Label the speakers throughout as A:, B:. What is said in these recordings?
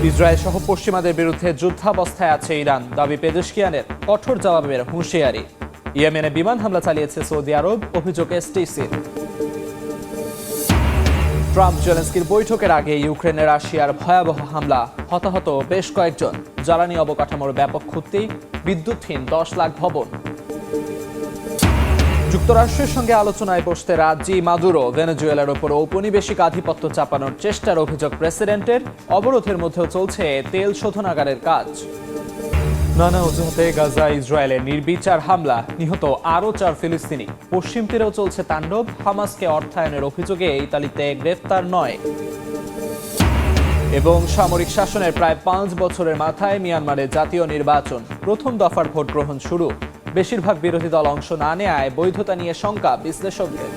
A: Israel সহ পশ্চিমাদের বিরুদ্ধে যুদ্ধাবস্থায় আছে ইরান, দাবি পেজেশকিয়ানের। কঠোর জবাবের হুঁশিয়ারি। ইয়েমেনে বিমান হামলা চালিয়েছে সৌদি আরব, অভিযোগ এসটিসির। ট্রাম্প জেলেনস্কির বৈঠকের আগে ইউক্রেনে রাশিয়ার ভয়াবহ হামলা, হতাহত বেশ কয়েকজন। জ্বালানি অবকাঠামোর ব্যাপক ক্ষতি, বিদ্যুৎহীন 10 লাখ ভবন। যুক্তরাষ্ট্রের সঙ্গে আলোচনায় বসতে রাজি মাদুরো। ভেনেজুয়েলার ওপর ঔপনিবেশিক আধিপত্য চাপানোর চেষ্টার অভিযোগ প্রেসিডেন্টের। অবরোধের মধ্যেও চলছে তেল শোধনাগারের কাজ। নানা অজুহাতে গাজা ইসরায়েলের নির্বিচার হামলা, নিহত আরও 4 ফিলিস্তিনি। পশ্চিম তীরেও চলছে তাণ্ডব। হামাসকে অর্থায়নের অভিযোগে ইতালিতে গ্রেফতার 9। এবং সামরিক শাসনের প্রায় 5 বছরের মাথায় মিয়ানমারে জাতীয় নির্বাচন। প্রথম দফার ভোট গ্রহণ শুরু। বেশিরভাগ বিরোধী দল অংশ না নেয়ায় বৈধতা নিয়ে শঙ্কা বিশ্লেষকদের।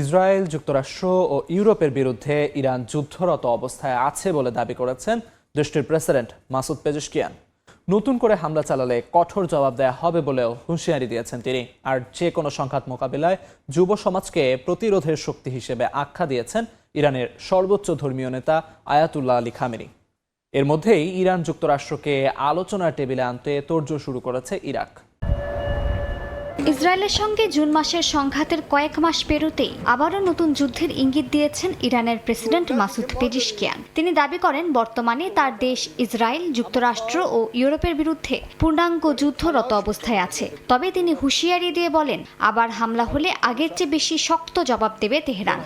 A: ইসরায়েল, যুক্তরাষ্ট্র ও ইউরোপের বিরুদ্ধে ইরান যুদ্ধরত অবস্থায় আছে বলে দাবি করেছেন দেশটির প্রেসিডেন্ট মাসুদ পেজেশকিয়ান। নতুন করে হামলা চালালে কঠোর জবাব দেয়া হবে বলেও হুঁশিয়ারি দিয়েছেন তিনি। আর যে কোনো সংঘাত মোকাবিলায় যুব সমাজকে প্রতিরোধের শক্তি হিসেবে আখ্যা দিয়েছেন ইরানের সর্বোচ্চ ধর্মীয় নেতা আয়াতুল্লাহ আলী খামেনি। এর মধ্যেই ইরান যুক্তরাষ্ট্রকে আলোচনার টেবিলে আনতে তোড়জোড় শুরু করেছে ইরাক।
B: ইসরায়েলের সঙ্গে জুন মাসের সংঘাতের কয়েক মাস পেরোতেই আবারও নতুন যুদ্ধের ইঙ্গিত দিয়েছেন ইরানের প্রেসিডেন্ট মাসুদ পেজেশকিয়ান। তিনি দাবি করেন বর্তমানে তার দেশ ইসরায়েল, যুক্তরাষ্ট্র ও ইউরোপের বিরুদ্ধে পূর্ণাঙ্গ যুদ্ধরত অবস্থায় আছে। তবে তিনি হুঁশিয়ারি দিয়ে বলেন, আবার হামলা হলে আগের চেয়ে বেশি শক্ত জবাব দেবে তেহরান।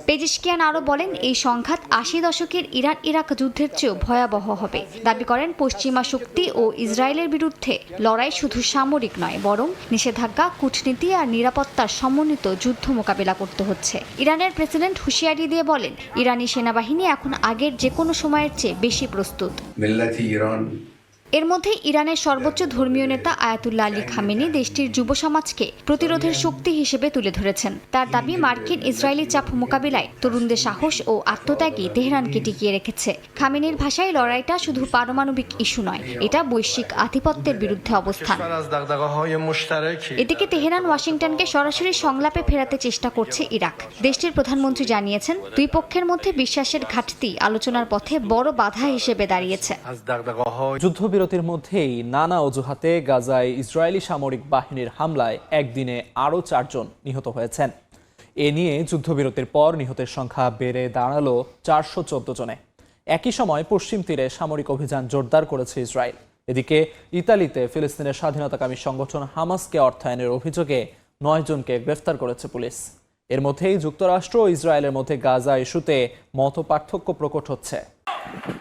B: পেজেশকিয়ান আরও বলেন, এই সংঘাত 80 দশকের ইরান ইরাক যুদ্ধের চেয়েও ভয়াবহ হবে। দাবি করেন পশ্চিমা শক্তি ও ইসরায়েলের বিরুদ্ধে লড়াই শুধু সামরিক নয়, বরং নিষেধাজ্ঞা, কূটনীতি আর নিরাপত্তার সমন্বিত যুদ্ধ মোকাবিলা করতে হচ্ছে। ইরানের প্রেসিডেন্ট হুঁশিয়ারি দিয়ে বলেন, ইরানি সেনাবাহিনী এখন আগের যে কোনো সময়ের চেয়ে বেশি প্রস্তুত। এর মধ্যে ইরানের সর্বোচ্চ ধর্মীয় নেতা আয়াতুল্লাহ আলী খামেনি দেশটির যুব সমাজকে প্রতিরোধের শক্তি হিসেবে তুলে ধরেছেন। তার দাবি, মার্কিন ইসরায়েলি চাপ মোকাবিলায় তরুণদের সাহস ও আত্মত্যাগী তেহরানকে টিকিয়ে রেখেছে। খামেনির ভাষায়, লড়াইটা শুধু পারমাণবিক ইস্যু নয়, এটা বৈশ্বিক আধিপত্যের বিরুদ্ধে অবস্থান। এদিকে তেহরান ওয়াশিংটনকে সরাসরি সংলাপে ফেরাতে চেষ্টা করছে ইরাক। দেশটির প্রধানমন্ত্রী জানিয়েছেন, দুই পক্ষের মধ্যে বিশ্বাসের ঘাটতি আলোচনার পথে বড় বাধা হিসেবে দাঁড়িয়েছে।
A: যুদ্ধবিরতির মধ্যেই নানা অজুহাতে গাজায় ইসরায়েলি সামরিক বাহিনীর হামলায় একদিনে আরও 4 জন নিহত হয়েছেন। এ নিয়ে যুদ্ধবিরতির পর নিহতের সংখ্যা বেড়ে দাঁড়ালো 414 জনে। একই সময় পশ্চিম তীরে সামরিক অভিযান জোরদার করেছে ইসরায়েল। এদিকে ইতালিতে ফিলিস্তিনের স্বাধীনতাকামী সংগঠন হামাসকে অর্থায়নের অভিযোগে 9 জনকে গ্রেফতার করেছে পুলিশ। এর মধ্যেই যুক্তরাষ্ট্র ও ইসরায়েলের মধ্যে গাজা ইস্যুতে মতপার্থক্য প্রকট হচ্ছে।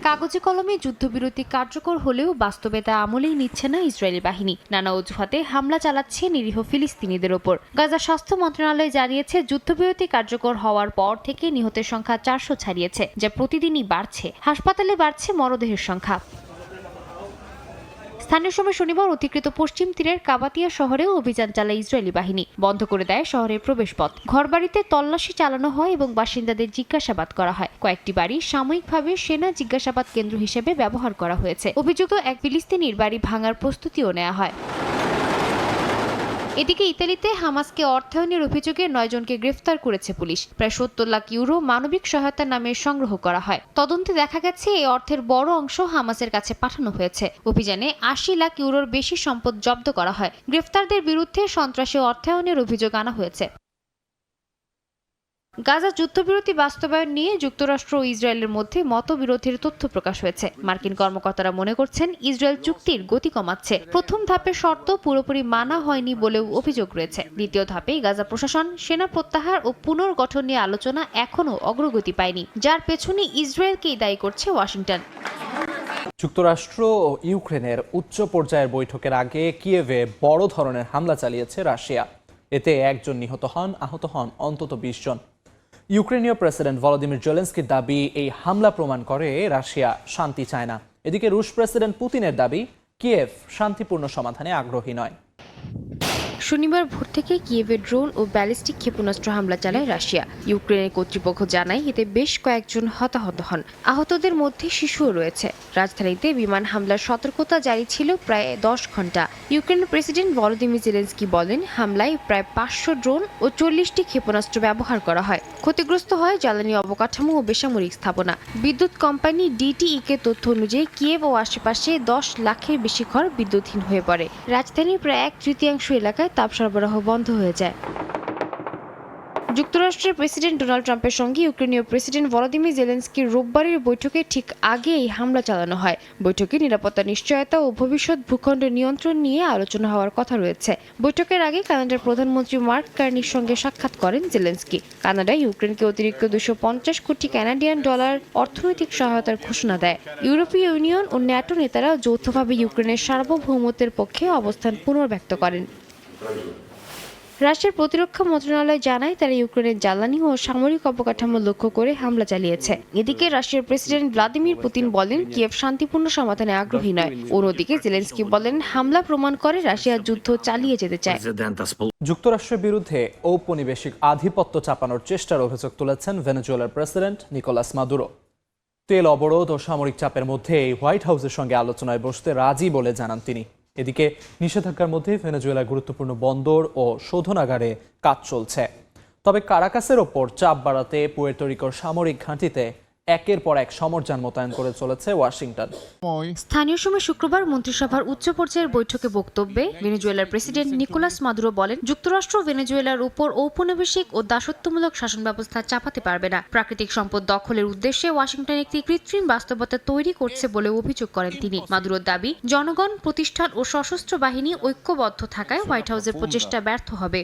B: কাগজে কলমে যুদ্ধবিরতি কার্যকর হলেও বাস্তবে তা আমলেই নিচ্ছে না ইসরায়েলি বাহিনী। নানা অজুহাতে হামলা চালাচ্ছে নিরীহ ফিলিস্তিনিদের ওপর। গাজা স্বাস্থ্য মন্ত্রণালয় জানিয়েছে, যুদ্ধবিরতি কার্যকর হওয়ার পর থেকে নিহতের সংখ্যা 400 ছাড়িয়েছে, যা প্রতিদিনই বাড়ছে। হাসপাতালে বাড়ছে মরদেহের সংখ্যা। স্থানীয় সময় শনিবার অধিকৃত পশ্চিম তীরের কাবাতিয়া শহরেও অভিযান চালায় ইসরায়েলি বাহিনী। বন্ধ করে দেয় শহরের প্রবেশপথ। ঘরবাড়িতে তল্লাশি চালানো হয় এবং বাসিন্দাদের জিজ্ঞাসাবাদ করা হয়। কয়েকটি বাড়ি সাময়িকভাবে সেনা জিজ্ঞাসাবাদ কেন্দ্র হিসেবে ব্যবহার করা হয়েছে। অভিযুক্ত এক ফিলিস্তিনির বাড়ি ভাঙার প্রস্তুতিও নেওয়া হয়। এদিকে ইতালিতে হামাসকে অর্থায়নের অভিযোগে 9 জনকে গ্রেফতার করেছে পুলিশ। প্রায় 70 লাখ ইউরো মানবিক সহায়তার নামে সংগ্রহ করা হয়। তদন্তে দেখা গেছে, এই অর্থের বড় অংশ হামাসের কাছে পাঠানো হয়েছে। অভিযানে 80 লাখ ইউরোর বেশি সম্পদ জব্দ করা হয়। গ্রেফতারদের বিরুদ্ধে সন্ত্রাসী অর্থায়নের অভিযোগ আনা হয়েছে। গাজা যুদ্ধবিরতি বাস্তবায়ন নিয়ে যুক্তরাষ্ট্র ও ইসরায়েলের মধ্যে মতবিরোধের তথ্য প্রকাশ হয়েছে। মার্কিন কর্মকর্তারা মনে করছেন, ইসরায়েল চুক্তির গতি কমাচ্ছে। প্রথম ধাপের শর্ত পুরোপুরি মানা হয়নি বলেও অভিযোগ রয়েছে। দ্বিতীয় ধাপে গাজা প্রশাসন, সেনা প্রত্যাহার ও পুনর্গঠন নিয়ে আলোচনা এখনও অগ্রগতি পায়নি, যার পেছনে ইসরায়েলকেই দায়ী করছে ওয়াশিংটন।
A: যুক্তরাষ্ট্র ও ইউক্রেনের উচ্চ পর্যায়ের বৈঠকের আগে কিয়েভে বড় ধরনের হামলা চালিয়েছে রাশিয়া। এতে 1 জন নিহত হন, আহত হন অন্তত 20 জন। ইউক্রেনীয় প্রেসিডেন্ট ভলোদিমির জেলেনস্কির দাবি, এই হামলা প্রমাণ করে রাশিয়া শান্তি চায় না। এদিকে রুশ প্রেসিডেন্ট পুতিনের দাবি, কিয়েভ শান্তিপূর্ণ সমাধানে আগ্রহী নয়।
C: শনিবার ভোর থেকে কিয়েভে ড্রোন ও ব্যালিস্টিক ক্ষেপণাস্ত্র হামলা চালায় রাশিয়া। ইউক্রেনের কর্তৃপক্ষ জানায় এতে বেশ কয়েকজন হতাহত হন। আহতদের মধ্যে শিশুও রয়েছে। রাজধানীতে বিমান হামলার সতর্কতা জারি ছিল প্রায় 10 ঘন্টা। ইউক্রেনের প্রেসিডেন্ট ভলোদিমির জেলেনস্কি বলেন, হামলায় প্রায় 500 ড্রোন ও 40টি ক্ষেপণাস্ত্র ব্যবহার করা হয়। ক্ষতিগ্রস্ত হয় জ্বালানি অবকাঠামো ও বেসামরিক স্থাপনা। বিদ্যুৎ কোম্পানি ডিটিইকে তথ্য অনুযায়ী কিয়েভ ও আশেপাশে 10 লাখের বেশি ঘর বিদ্যুৎহীন হয়ে পড়ে। রাজধানীর প্রায় 1/3 এলাকায় তাপ সরবরাহ বন্ধ হয়ে যায়। যুক্তরাষ্ট্রের প্রেসিডেন্ট ডোনাল্ড ট্রাম্পের সঙ্গে ইউক্রেনীয় প্রেসিডেন্ট ভলোদিমির জেলেনস্কির রোববারের বৈঠকে ঠিক আগে এই হামলা চালানো হয়। বৈঠকে নিরাপত্তা নিশ্চয়তা ও ভবিষ্যৎ ভূখণ্ড নিয়ন্ত্রণ নিয়ে আলোচনা হওয়ার কথা রয়েছে। বৈঠকের আগে কানাডার প্রধানমন্ত্রী মার্ক কার্নির সঙ্গে সাক্ষাৎ করেন জেলেনস্কি। কানাডায় ইউক্রেনকে অতিরিক্ত $250 কোটি কানাডিয়ান ডলার অর্থনৈতিক সহায়তার ঘোষণা দেয়। ইউরোপীয় ইউনিয়ন ও ন্যাটো নেতারা যৌথভাবে ইউক্রেনের সার্বভৌমত্বের পক্ষে অবস্থান পুনর্ব্যক্ত করেন। রাশিয়ার প্রতিরক্ষা মন্ত্রণালয় জানায় তারা ইউক্রেনের জ্বালানি ও সামরিক অবকাঠামো লক্ষ্য করে হামলা চালিয়েছে। এদিকে রাশিয়ার প্রেসিডেন্ট ভ্লাদিমির পুতিন বলেন কিয়েভ শান্তিপূর্ণ সমাধানে আগ্রহী নয়। অন্যদিকে জেলেনস্কি বলেন হামলা প্রমাণ করে রাশিয়া যুদ্ধ চালিয়ে যেতে চায়।
A: যুক্তরাষ্ট্রের বিরুদ্ধে ঔপনিবেশিক আধিপত্য চাপানোর চেষ্টার অভিযোগ তুলেছেন ভেনেজুয়েলার প্রেসিডেন্ট নিকোলাস মাদুরো। তেল অবরোধ ও সামরিক চাপের মধ্যে হোয়াইট হাউসের সঙ্গে আলোচনায় বসতে রাজি বলে জানান তিনি। এদিকে নিষেধাজ্ঞার মধ্যে ভেনেজুয়েলার গুরুত্বপূর্ণ বন্দর ও শোধনাগারে কাজ চলছে। তবে কারাকাসের ওপর চাপ বাড়াতে পুয়ের্তো রিকোর সামরিক ঘাঁটিতে একের পর এক সমরযান মোতায়েন করে চলেছে ওয়াশিংটন।
B: স্থানীয় সময় শুক্রবার মন্ত্রিসভার উচ্চ পর্যায়ের বৈঠকে বক্তব্যে ভেনেজুয়েলার প্রেসিডেন্ট নিকোলাস মাদুরো বলেন, যুক্তরাষ্ট্র ভেনেজুয়েলার উপর ঔপনিবেশিক ও দাসত্বমূলক শাসন ব্যবস্থা চাপাতে পারবে না। প্রাকৃতিক সম্পদ দখলের উদ্দেশ্যে ওয়াশিংটন একটি কৃত্রিম বাস্তবতা তৈরি করছে বলে অভিযোগ করেন তিনি। মাদুরোর দাবি, জনগণ, প্রতিষ্ঠান ও সশস্ত্র বাহিনী ঐক্যবদ্ধ থাকায় হোয়াইট হাউসের প্রচেষ্টা ব্যর্থ হবে।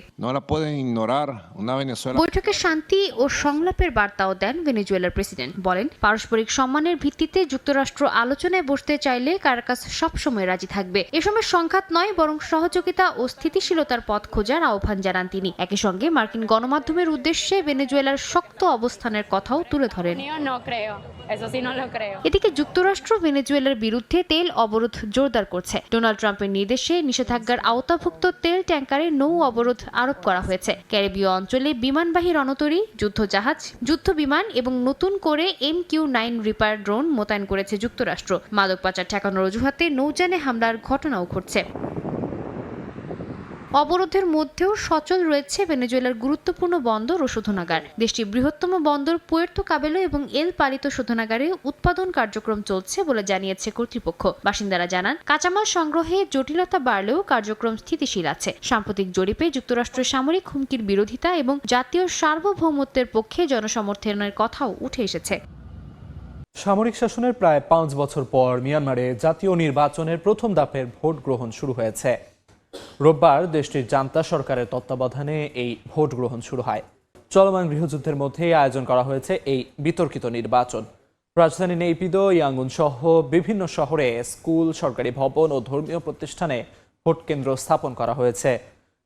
B: বৈঠকে শান্তি ও সংলাপের বার্তাও দেন ভেনেজুয়েলার প্রেসিডেন্ট। বলেন, পারস্পরিক সম্মানের ভিত্তিতে যুক্তরাষ্ট্র আলোচনায় বসতে চাইলে কারাকাস সবসময় রাজি থাকবে। এ সময় সংঘাত নয়, বরং সহযোগিতা ও স্থিতিশীলতার পথ খোঁজার আহ্বান জানান তিনি। একই সঙ্গে মার্কিন গণমাধ্যমের উদ্দেশ্যে ভেনেজুয়েলার শক্ত অবস্থানের কথাও তুলে ধরেন। এদিকে যুক্তরাষ্ট্র ভেনেজুয়েলার বিরুদ্ধে তেল অবরোধ জোরদার করছে। ডোনাল্ড ট্রাম্পের নির্দেশে নিষেধাজ্ঞার আওতাভুক্ত তেল ট্যাঙ্কারে নৌ অবরোধ আরোপ করা হয়েছে। ক্যারিবীয় অঞ্চলে বিমানবাহী রণতরী, যুদ্ধজাহাজ, যুদ্ধ বিমান এবং নতুন করে MQ-9 রিপার ড্রোন মোতায়েন করেছে যুক্তরাষ্ট্র। মাদক পাচার ঠেকানোর অজুহাতে নৌযানে হামলার ঘটনাও ঘটছে। অবরোধের মধ্যেও সচল রয়েছে ভেনেজুয়েলার গুরুত্বপূর্ণ বন্দর ও শোধনাগার। দেশটির বৃহত্তম বন্দর পুয়ের্তো কাবেলো এবং এল পালিতো শোধনাগারে উৎপাদন কার্যক্রম চলছে বলে জানিয়েছে কর্তৃপক্ষ। বাসিন্দারা জানান, কাঁচামাল সংগ্রহে জটিলতা বাড়লেও কার্যক্রম স্থিতিশীল আছে। সাম্প্রতিক জরিপে যুক্তরাষ্ট্রের সামরিক হুমকির বিরোধিতা এবং জাতীয় সার্বভৌমত্বের পক্ষে জনসমর্থনের কথাও উঠে এসেছে।
A: সামরিক শাসনের প্রায় 5 বছর পর মিয়ানমারে জাতীয় নির্বাচনের প্রথম ধাপের ভোট গ্রহণ শুরু হয়েছে। রোববার দেশটির জান্তা সরকারের তত্ত্বাবধানে এই ভোট গ্রহণ শুরু হয়। চলমান গৃহযুদ্ধের মধ্যে আয়োজন করা হয়েছে এই বিতর্কিত নির্বাচন। রাজধানী নেইপিদো, ইয়াঙ্গুন সহ বিভিন্ন শহরে স্কুল, সরকারি ভবন ও ধর্মীয় প্রতিষ্ঠানে ভোট কেন্দ্র স্থাপন করা হয়েছে।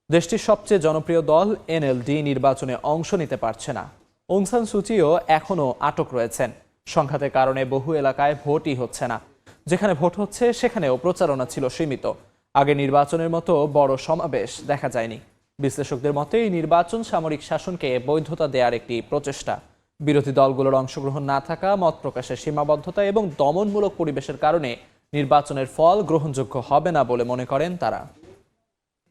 A: দেশটির সবচেয়ে জনপ্রিয় দল NLD নির্বাচনে অংশ নিতে পারছে না। অং সান সুচিও এখনও আটক রয়েছেন। সংঘাতের কারণে বহু এলাকায় ভোটই হচ্ছে না। যেখানে ভোট হচ্ছে সেখানেও প্রচারণা ছিল সীমিত। আগে নির্বাচনের মতো বড় সমাবেশ দেখা যায়নি। বিশ্লেষকদের মতে এই নির্বাচন সামরিক শাসনকে বৈধতা দেওয়ার একটি প্রচেষ্টা। বিরোধী দলগুলোর অংশগ্রহণ না থাকা, মত প্রকাশের সীমাবদ্ধতা এবং দমনমূলক পরিবেশের কারণে নির্বাচনের ফল গ্রহণযোগ্য হবে না বলে মনে করেন তারা।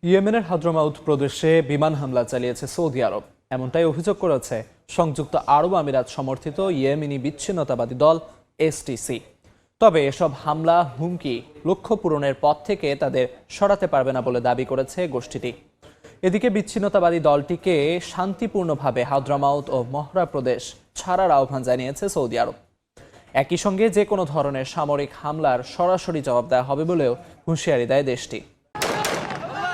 A: ইয়েমেনের হাদ্রামাউত প্রদেশে বিমান হামলা চালিয়েছে সৌদি আরব, এমনটাই অভিযোগ করেছে সংযুক্ত আরব আমিরাত সমর্থিত ইয়েমেনি বিচ্ছিন্নতাবাদী দল STC। তবে এসব হামলা, হুমকি লক্ষ্য পূরণের পথ থেকে তাদের সরাতে পারবে না বলে দাবি করেছে গোষ্ঠীটি। এদিকে বিচ্ছিন্নতাবাদী দলটিকে শান্তিপূর্ণভাবে হাদ্রামাউত ও মহরা প্রদেশ ছাড়ার আহ্বান জানিয়েছে সৌদি আরব। একই সঙ্গে যে কোনো ধরনের সামরিক হামলার সরাসরি জবাব দেওয়া হবে বলেও হুঁশিয়ারি দেয় দেশটি।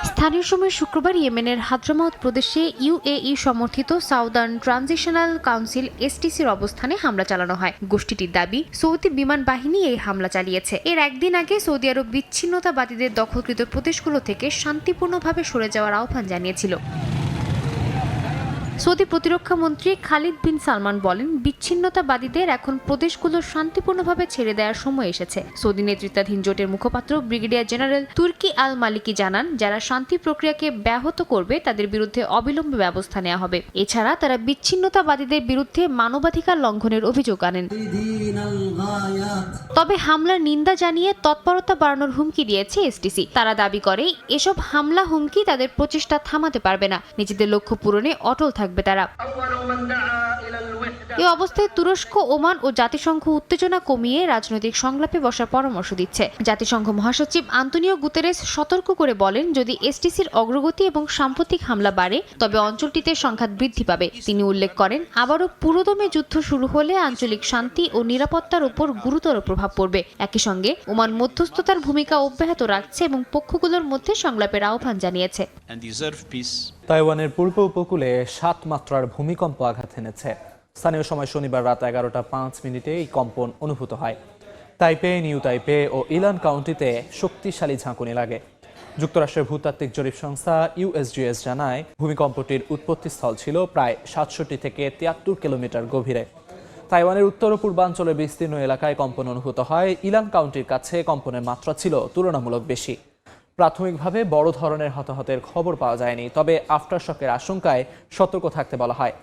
B: স্থানীয় সময় শুক্রবার ইয়েমেনের হাদ্রামাউত প্রদেশে UAE সমর্থিত সাউদার্ন ট্রানজিশনাল কাউন্সিল STCর অবস্থানে হামলা চালানো হয়। গোষ্ঠীটির দাবি, সৌদি বিমান বাহিনী এই হামলা চালিয়েছে। এর একদিন আগে সৌদি আরব বিচ্ছিন্নতাবাদীদের দখলকৃত প্রদেশগুলো থেকে শান্তিপূর্ণভাবে সরে যাওয়ার আহ্বান জানিয়েছিল।
C: সৌদি প্রতিরক্ষা মন্ত্রী খালিদ বিন সালমান বলেন, বিচ্ছিন্নতাবাদীদের এখন প্রদেশগুলো শান্তিপূর্ণভাবে ছেড়ে দেওয়ার সময় এসেছে। সৌদি নেতৃত্বাধীন জোটের মুখপাত্র ব্রিগেডিয়ার জেনারেল তুর্কি আল মালিকি জানান, যারা শান্তি প্রক্রিয়াকে ব্যাহত করবে তাদের বিরুদ্ধে অবিলম্বে ব্যবস্থা নেওয়া হবে। এছাড়া তারা বিচ্ছিন্নতাবাদীদের বিরুদ্ধে মানবাধিকার লঙ্ঘনের অভিযোগ আনেন। তবে হামলার নিন্দা জানিয়ে তৎপরতা বাড়ানোর হুমকি দিয়েছে এসটিসি। তারা দাবি করে, এসব হামলা হুমকি তাদের প্রচেষ্টা থামাতে পারবে না, নিজেদের লক্ষ্য পূরণে অটল থাকবে তারা। এই অবস্থায় তুরস্ক, ওমান ও জাতিসংঘ উত্তেজনা কমিয়ে রাজনৈতিক সংলাপে বসার পরামর্শ দিচ্ছে। জাতিসংঘ মহাসচিব আন্তোনিও গুতেরেস সতর্ক করে বলেন, যদি এসটিসির অগ্রগতি এবং সাম্প্রতিক হামলা বাড়ে তবে অঞ্চলটিতে সংঘাত বৃদ্ধি পাবে। তিনি উল্লেখ করেন, আবারও পুরোদমে যুদ্ধ শুরু হলে আঞ্চলিক শান্তি ও নিরাপত্তার উপর গুরুতর প্রভাব পড়বে। একই সঙ্গে ওমান মধ্যস্থতার ভূমিকা অব্যাহত রাখছে এবং পক্ষগুলোর মধ্যে সংলাপের আহ্বান জানিয়েছে।
A: তাইওয়ানের পূর্ব উপকূলে 7 মাত্রার ভূমিকম্প আঘাত এনেছে। স্থানীয় সময় শনিবার রাত 11:05 এই কম্পন অনুভূত হয়। তাইপে, নিউ তাইপে ও ইলান কাউন্টিতে শক্তিশালী ঝাঁকুনি লাগে। যুক্তরাষ্ট্রের ভূতাত্ত্বিক জরিপ সংস্থা USGS জানায়, ভূমিকম্পটির উৎপত্তিস্থল ছিল প্রায় 67 থেকে 73 কিলোমিটার গভীরে। তাইওয়ানের উত্তর ও পূর্বাঞ্চলের বিস্তীর্ণ এলাকায় কম্পন অনুভূত হয়। ইলান কাউন্টির কাছে কম্পনের মাত্রা ছিল তুলনামূলক বেশি। প্রাথমিকভাবে বড় ধরনের হতাহতের খবর পাওয়া যায়নি, তবে আফটারশকের আশঙ্কায় সতর্ক থাকতে বলা হয়।